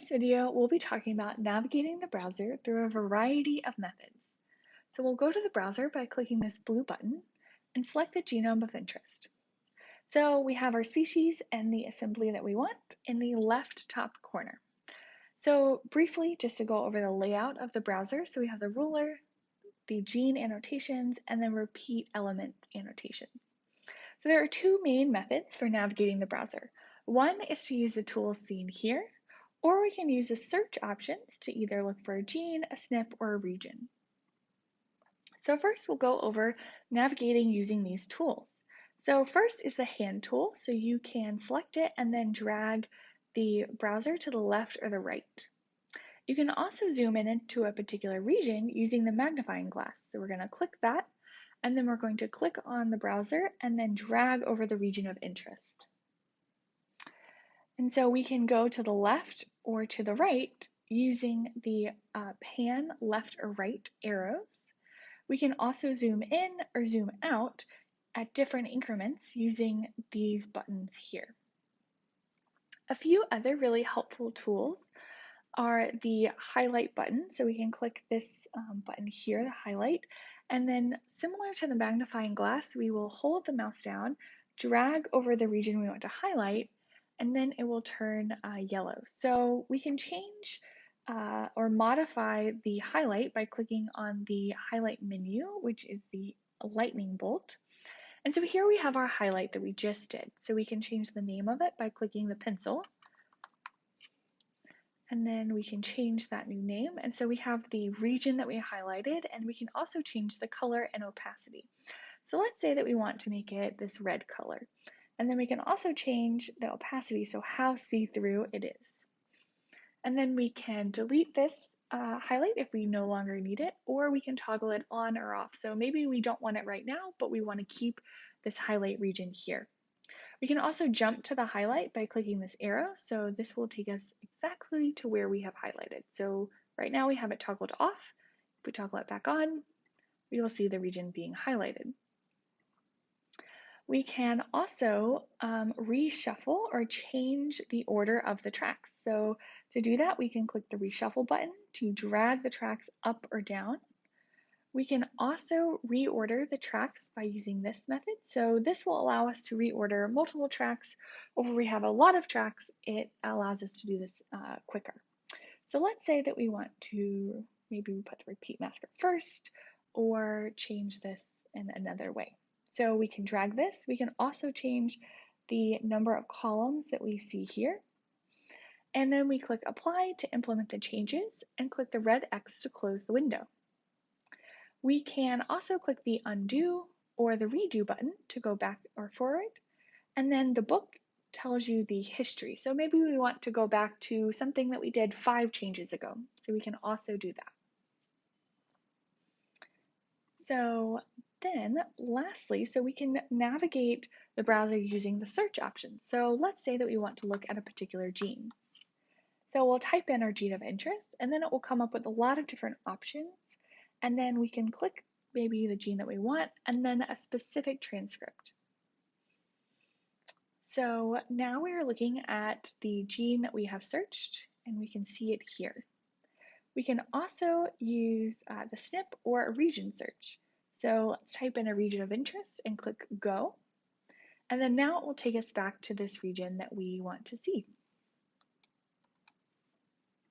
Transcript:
video, we'll be talking about navigating the browser through a variety of methods. So we'll go to the browser by clicking this blue button and select the genome of interest. So we have our species and the assembly that we want in the left top corner. So briefly, just to go over the layout of the browser, so we have the ruler, the gene annotations, and then repeat element annotations. So there are two main methods for navigating the browser. One is to use the tools seen here, or we can use the search options to either look for a gene, a SNP, or a region. So first we'll go over navigating using these tools. So first is the hand tool, so you can select it and then drag the browser to the left or the right. You can also zoom in into a particular region using the magnifying glass. So we're going to click that, and then we're going to click on the browser and then drag over the region of interest. And so we can go to the left or to the right using the pan left or right arrows. We can also zoom in or zoom out at different increments using these buttons here. A few other really helpful tools are the highlight button. So we can click this button here, the highlight, and then similar to the magnifying glass, we will hold the mouse down, drag over the region we want to highlight, and then it will turn yellow. So we can change or modify the highlight by clicking on the highlight menu, which is the lightning bolt. And so here we have our highlight that we just did. So we can change the name of it by clicking the pencil. And then we can change that new name. And so we have the region that we highlighted, and we can also change the color and opacity. So let's say that we want to make it this red color. And then we can also change the opacity, so how see-through it is. And then we can delete this highlight if we no longer need it, or we can toggle it on or off. So maybe we don't want it right now, but we want to keep this highlight region here. We can also jump to the highlight by clicking this arrow, so this will take us exactly to where we have highlighted. So right now we have it toggled off. If we toggle it back on, we will see the region being highlighted. We can also reshuffle or change the order of the tracks. So to do that, we can click the reshuffle button to drag the tracks up or down. We can also reorder the tracks by using this method. So this will allow us to reorder multiple tracks, or if we have a lot of tracks, it allows us to do this quicker. So let's say that we want to, maybe we put the repeat masker first, or change this in another way. So we can drag this. We can also change the number of columns that we see here. And then we click Apply to implement the changes, and click the red X to close the window. We can also click the Undo or the Redo button to go back or forward. And then the book tells you the history. So maybe we want to go back to something that we did 5 changes ago. So we can also do that. So then lastly, so we can navigate the browser using the search options. So let's say that we want to look at a particular gene. So we'll type in our gene of interest, and then it will come up with a lot of different options. And then we can click maybe the gene that we want, and then a specific transcript. So now we are looking at the gene that we have searched, and we can see it here. We can also use the SNP or a region search. So let's type in a region of interest and click Go. And then now it will take us back to this region that we want to see.